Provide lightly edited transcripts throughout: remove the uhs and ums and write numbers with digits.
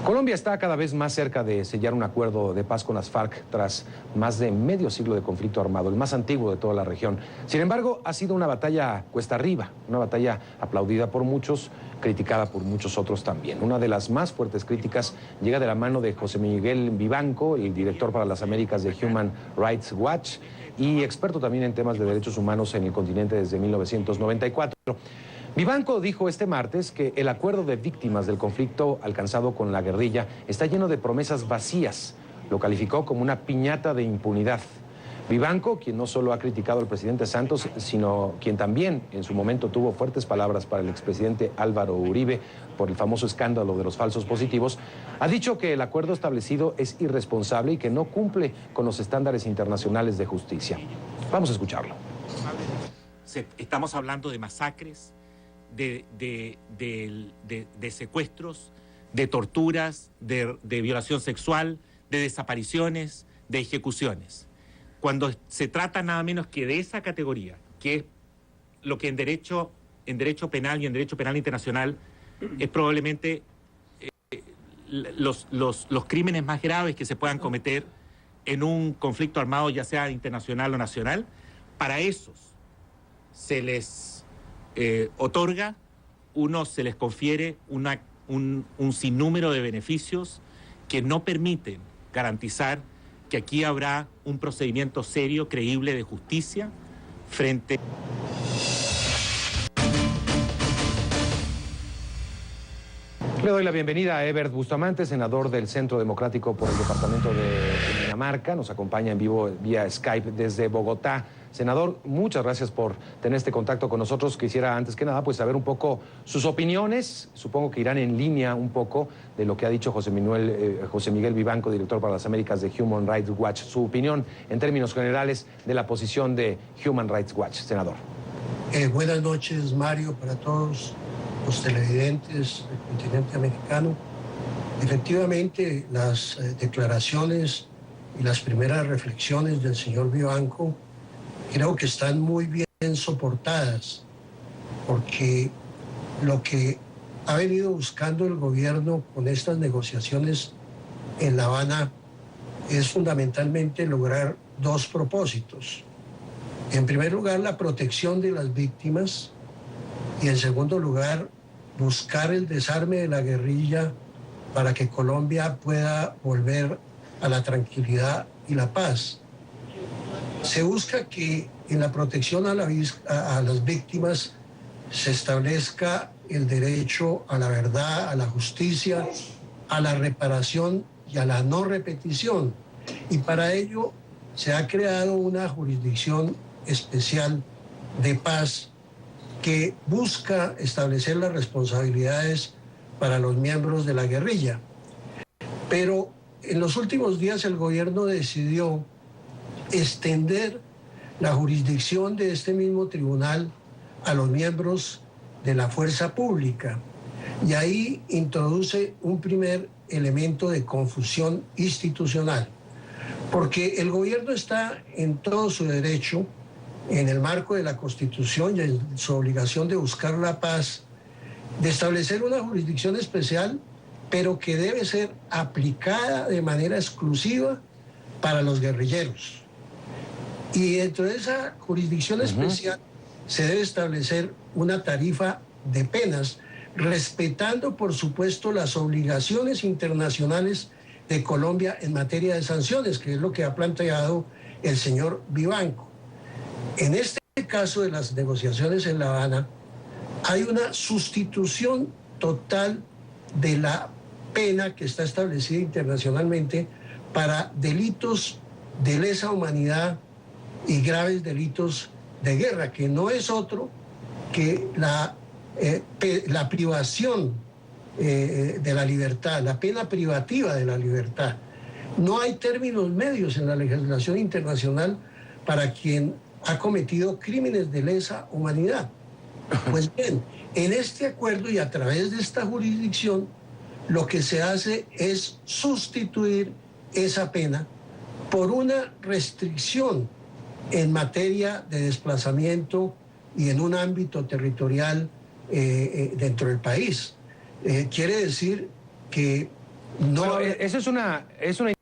Colombia está cada vez más cerca de sellar un acuerdo de paz con las FARC tras más de medio siglo de conflicto armado, el más antiguo de toda la región. Sin embargo, ha sido una batalla cuesta arriba, una batalla aplaudida por muchos, criticada por muchos otros también. Una de las más fuertes críticas llega de la mano de José Miguel Vivanco, el director para las Américas de Human Rights Watch y experto también en temas de derechos humanos en el continente desde 1994. Vivanco dijo este martes que el acuerdo de víctimas del conflicto alcanzado con la guerrilla está lleno de promesas vacías. Lo calificó como una piñata de impunidad. Vivanco, quien no solo ha criticado al presidente Santos, sino quien también en su momento tuvo fuertes palabras para el expresidente Álvaro Uribe por el famoso escándalo de los falsos positivos, ha dicho que el acuerdo establecido es irresponsable y que no cumple con los estándares internacionales de justicia. Vamos a escucharlo. Estamos hablando de masacres, de secuestros, de torturas, de violación sexual, de desapariciones, de ejecuciones. Cuando se trata nada menos que de esa categoría, que es lo que en derecho penal y en derecho penal internacional es probablemente los crímenes más graves que se puedan cometer en un conflicto armado, ya sea internacional o nacional, para esos se les otorga, se les confiere un sinnúmero de beneficios que no permiten garantizar que aquí habrá un procedimiento serio, creíble de justicia frente... Le doy la bienvenida a Ebert Bustamante, senador del Centro Democrático por el departamento de Dinamarca. Nos acompaña en vivo vía Skype desde Bogotá. Senador, muchas gracias por tener este contacto con nosotros. Quisiera antes que nada pues saber un poco sus opiniones. Supongo que irán en línea un poco de lo que ha dicho José Miguel Vivanco, director para las Américas de Human Rights Watch. Su opinión en términos generales de la posición de Human Rights Watch, senador. Buenas noches, Mario, para todos los televidentes del continente americano. Efectivamente, las declaraciones y las primeras reflexiones del señor Vivanco creo que están muy bien soportadas, porque lo que ha venido buscando el gobierno con estas negociaciones en La Habana es fundamentalmente lograr dos propósitos. En primer lugar, la protección de las víctimas y en segundo lugar, buscar el desarme de la guerrilla para que Colombia pueda volver a la tranquilidad y la paz. Se busca que en la protección a las víctimas se establezca el derecho a la verdad, a la justicia, a la reparación y a la no repetición. Y para ello se ha creado una jurisdicción especial de paz que busca establecer las responsabilidades para los miembros de la guerrilla. Pero en los últimos días el gobierno decidió extender la jurisdicción de este mismo tribunal a los miembros de la fuerza pública. Y ahí introduce un primer elemento de confusión institucional, porque el gobierno está en todo su derecho, en el marco de la Constitución y en su obligación de buscar la paz, de establecer una jurisdicción especial, pero que debe ser aplicada de manera exclusiva para los guerrilleros. Y dentro de esa jurisdicción especial se debe establecer una tarifa de penas, respetando, por supuesto, las obligaciones internacionales de Colombia en materia de sanciones, que es lo que ha planteado el señor Vivanco. En este caso de las negociaciones en La Habana, hay una sustitución total de la pena que está establecida internacionalmente para delitos de lesa humanidad y graves delitos de guerra, que no es otro que la privación de la libertad, la pena privativa de la libertad. No hay términos medios en la legislación internacional para quien ha cometido crímenes de lesa humanidad. Pues bien, en este acuerdo y a través de esta jurisdicción, lo que se hace es sustituir esa pena por una restricción en materia de desplazamiento y en un ámbito territorial dentro del país. Quiere decir que No, eso es una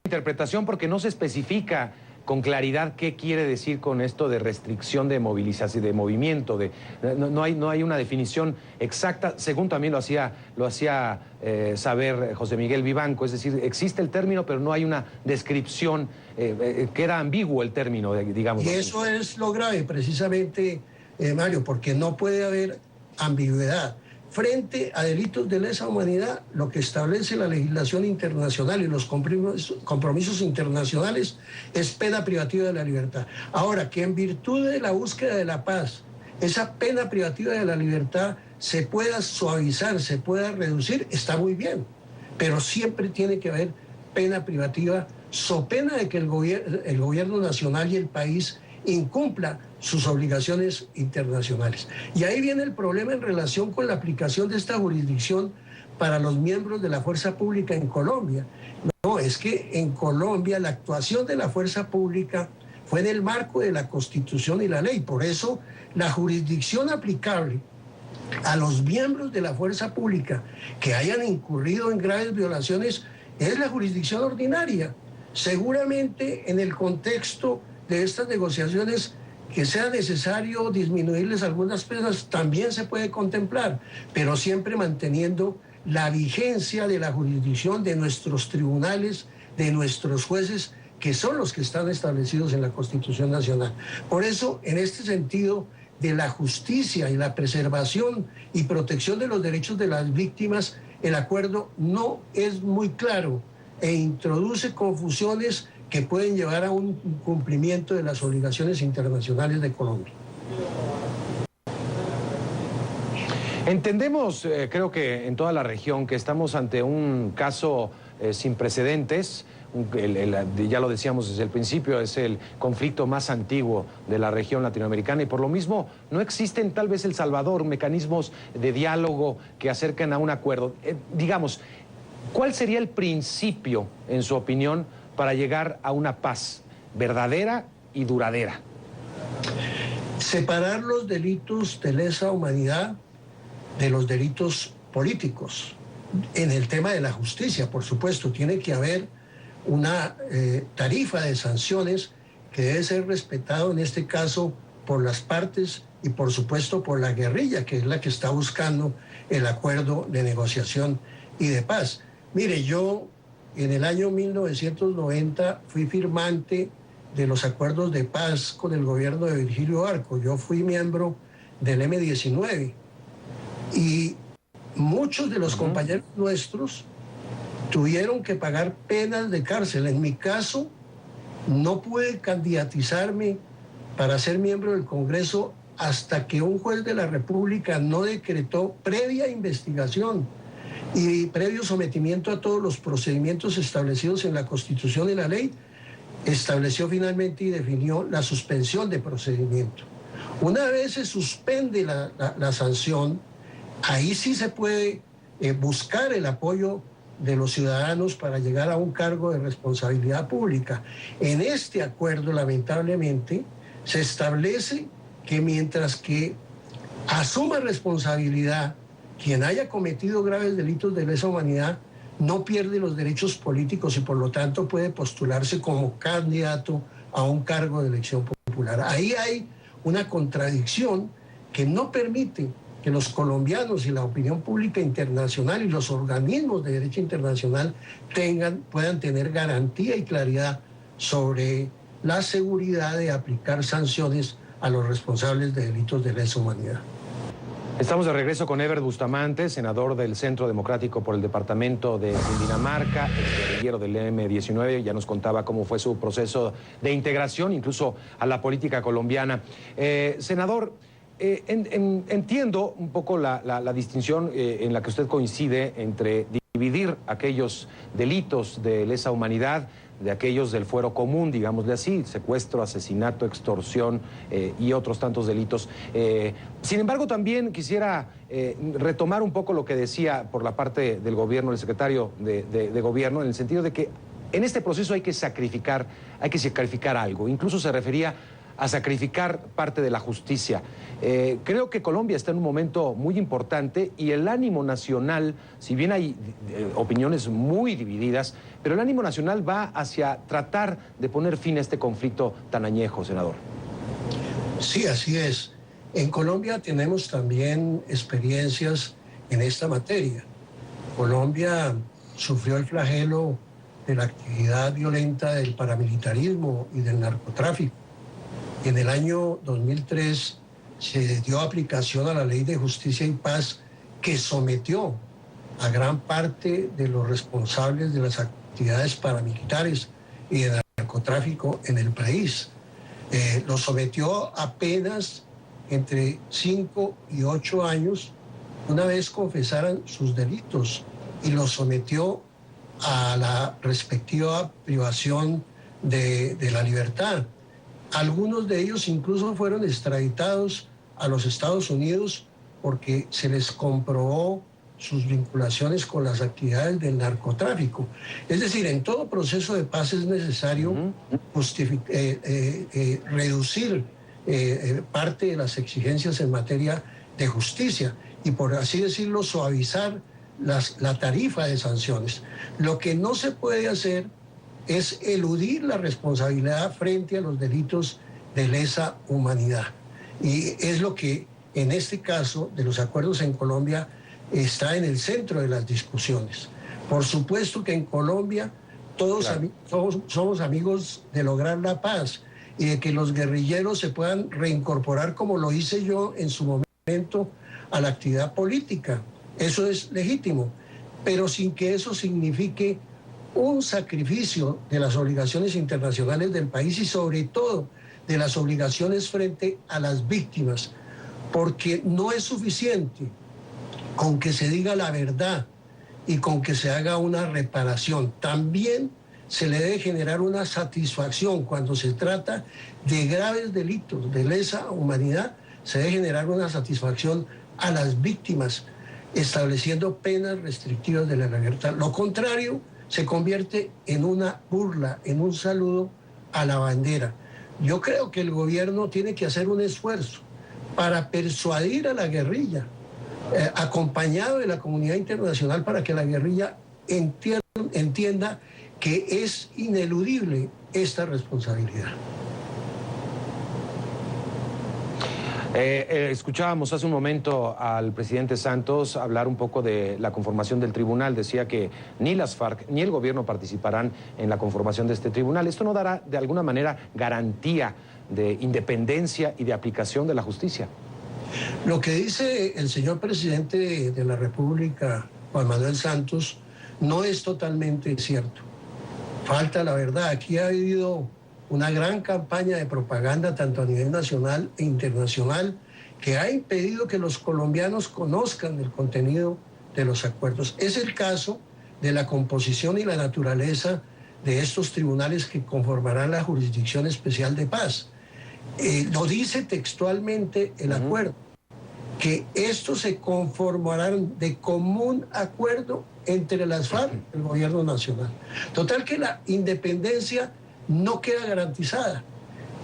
interpretación porque no se especifica con claridad qué quiere decir con esto de restricción de movilización, de movimiento, no hay una definición exacta, según también lo hacía saber José Miguel Vivanco, es decir, existe el término, pero no hay una descripción, queda ambiguo el término, digamos. Y así. eso es lo grave, precisamente, Mario, porque no puede haber ambigüedad. Frente a delitos de lesa humanidad, lo que establece la legislación internacional y los compromisos internacionales es pena privativa de la libertad. Ahora, que en virtud de la búsqueda de la paz, esa pena privativa de la libertad se pueda suavizar, se pueda reducir, está muy bien, pero siempre tiene que haber pena privativa, so pena de que el gobierno nacional y el país incumpla sus obligaciones internacionales. Y ahí viene el problema en relación con la aplicación de esta jurisdicción para los miembros de la fuerza pública en Colombia. No, es que en Colombia la actuación de la fuerza pública fue en el marco de la Constitución y la ley. Por eso la jurisdicción aplicable a los miembros de la fuerza pública que hayan incurrido en graves violaciones es la jurisdicción ordinaria. Seguramente en el contexto de estas negociaciones que sea necesario disminuirles algunas penas también se puede contemplar, pero siempre manteniendo la vigencia de la jurisdicción de nuestros tribunales, de nuestros jueces, que son los que están establecidos en la Constitución Nacional. Por eso, en este sentido de la justicia y la preservación y protección de los derechos de las víctimas, el acuerdo no es muy claro e introduce confusiones que pueden llevar a un cumplimiento de las obligaciones internacionales de Colombia. Entendemos, creo que en toda la región, que estamos ante un caso sin precedentes. Ya lo decíamos desde el principio, es el conflicto más antiguo de la región latinoamericana y por lo mismo no existen tal vez El Salvador mecanismos de diálogo que acerquen a un acuerdo. Digamos, ¿cuál sería el principio, en su opinión, para llegar a una paz verdadera y duradera? Separar los delitos de lesa humanidad de los delitos políticos. En el tema de la justicia, por supuesto, tiene que haber una tarifa de sanciones que debe ser respetado en este caso por las partes y por supuesto por la guerrilla, que es la que está buscando el acuerdo de negociación y de paz. Mire, yo en el año 1990 fui firmante de los acuerdos de paz con el gobierno de Virgilio Barco. Yo fui miembro del M-19 y muchos de los compañeros nuestros tuvieron que pagar penas de cárcel. En mi caso, no pude candidatizarme para ser miembro del Congreso hasta que un juez de la República no decretó, previa investigación y previo sometimiento a todos los procedimientos establecidos en la Constitución y la ley, estableció finalmente y definió la suspensión de procedimiento. Una vez se suspende la sanción, ahí sí se puede buscar el apoyo de los ciudadanos para llegar a un cargo de responsabilidad pública. En este acuerdo, lamentablemente, se establece que mientras que asuma responsabilidad quien haya cometido graves delitos de lesa humanidad, no pierde los derechos políticos y por lo tanto puede postularse como candidato a un cargo de elección popular. Ahí hay una contradicción que no permite que los colombianos y la opinión pública internacional y los organismos de derecho internacional puedan tener garantía y claridad sobre la seguridad de aplicar sanciones a los responsables de delitos de lesa humanidad. Estamos de regreso con Evert Bustamante, senador del Centro Democrático por el departamento de Cundinamarca, guerrillero del M-19. Ya nos contaba cómo fue su proceso de integración, incluso a la política colombiana. Senador, entiendo un poco la distinción en la que usted coincide entre dividir aquellos delitos de lesa humanidad de aquellos del fuero común, digámosle así, secuestro, asesinato, extorsión y otros tantos delitos. Sin embargo, también quisiera retomar un poco lo que decía por la parte del gobierno, el secretario de gobierno, en el sentido de que en este proceso hay que sacrificar algo. Incluso se refería a sacrificar parte de la justicia. Creo que Colombia está en un momento muy importante y el ánimo nacional, si bien hay opiniones muy divididas, pero el ánimo nacional va hacia tratar de poner fin a este conflicto tan añejo, senador. Sí, así es. En Colombia tenemos también experiencias en esta materia. Colombia sufrió el flagelo de la actividad violenta del paramilitarismo y del narcotráfico. En el año 2003 se dio aplicación a la Ley de Justicia y Paz que sometió a gran parte de los responsables de las actividades paramilitares y de narcotráfico en el país. Lo sometió a penas entre 5 y 8 años una vez confesaran sus delitos y los sometió a la respectiva privación de la libertad. Algunos de ellos incluso fueron extraditados a los Estados Unidos porque se les comprobó sus vinculaciones con las actividades del narcotráfico. Es decir, en todo proceso de paz es necesario reducir parte de las exigencias en materia de justicia y, por así decirlo, suavizar la tarifa de sanciones. Lo que no se puede hacer es eludir la responsabilidad frente a los delitos de lesa humanidad. Y es lo que, en este caso de los acuerdos en Colombia, está en el centro de las discusiones. Por supuesto que en Colombia todos somos amigos de lograr la paz y de que los guerrilleros se puedan reincorporar, como lo hice yo en su momento, a la actividad política. Eso es legítimo, pero sin que eso signifique un sacrificio de las obligaciones internacionales del país y sobre todo de las obligaciones frente a las víctimas, porque no es suficiente con que se diga la verdad y con que se haga una reparación. También se le debe generar una satisfacción cuando se trata de graves delitos de lesa humanidad, se debe generar una satisfacción a las víctimas, estableciendo penas restrictivas de la libertad. Lo contrario se convierte en una burla, en un saludo a la bandera. Yo creo que el gobierno tiene que hacer un esfuerzo para persuadir a la guerrilla, acompañado de la comunidad internacional, para que la guerrilla entienda que es ineludible esta responsabilidad. Escuchábamos hace un momento al presidente Santos hablar un poco de la conformación del tribunal. Decía que ni las FARC ni el gobierno participarán en la conformación de este tribunal. ¿Esto no dará de alguna manera garantía de independencia y de aplicación de la justicia? Lo que dice el señor presidente de la República, Juan Manuel Santos, no es totalmente cierto. Falta la verdad. Aquí ha habido una gran campaña de propaganda, tanto a nivel nacional e internacional, que ha impedido que los colombianos conozcan el contenido de los acuerdos. Es el caso de la composición y la naturaleza de estos tribunales que conformarán la Jurisdicción Especial de Paz. Lo dice textualmente el acuerdo, que estos se conformarán de común acuerdo entre las FARC y el gobierno nacional. Total que la independencia no queda garantizada,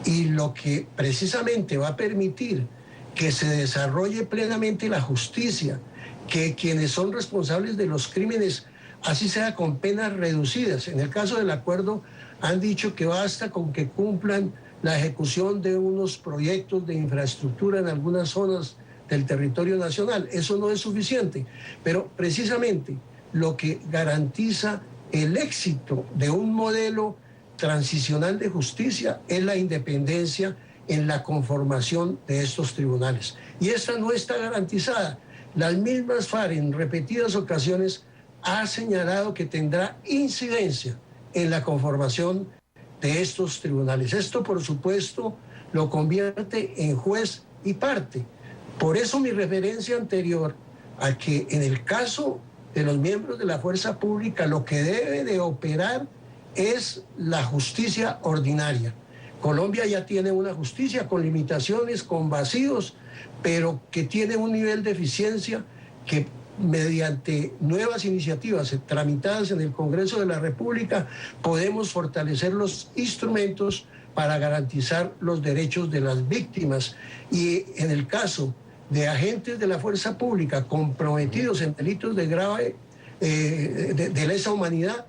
y lo que precisamente va a permitir que se desarrolle plenamente la justicia, que quienes son responsables de los crímenes, así sea con penas reducidas. En el caso del acuerdo han dicho que basta con que cumplan la ejecución de unos proyectos de infraestructura en algunas zonas del territorio nacional. Eso no es suficiente, pero precisamente lo que garantiza el éxito de un modelo transicional de justicia es la independencia en la conformación de estos tribunales. Y esta no está garantizada. Las mismas FARC en repetidas ocasiones ha señalado que tendrá incidencia en la conformación de estos tribunales. Esto, por supuesto, lo convierte en juez y parte. Por eso mi referencia anterior a que en el caso de los miembros de la fuerza pública lo que debe de operar es la justicia ordinaria. Colombia ya tiene una justicia con limitaciones, con vacíos, pero que tiene un nivel de eficiencia que, mediante nuevas iniciativas tramitadas en el Congreso de la República, podemos fortalecer los instrumentos para garantizar los derechos de las víctimas. Y en el caso de agentes de la fuerza pública comprometidos en delitos de grave, de lesa humanidad,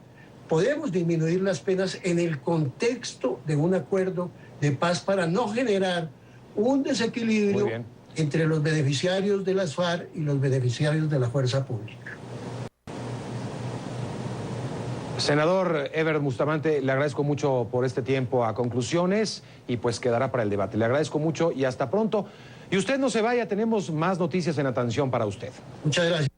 podemos disminuir las penas en el contexto de un acuerdo de paz para no generar un desequilibrio entre los beneficiarios de las FARC y los beneficiarios de la fuerza pública. Senador Ever Bustamante, le agradezco mucho por este tiempo a conclusiones y pues quedará para el debate. Le agradezco mucho y hasta pronto. Y usted no se vaya, tenemos más noticias en atención para usted. Muchas gracias.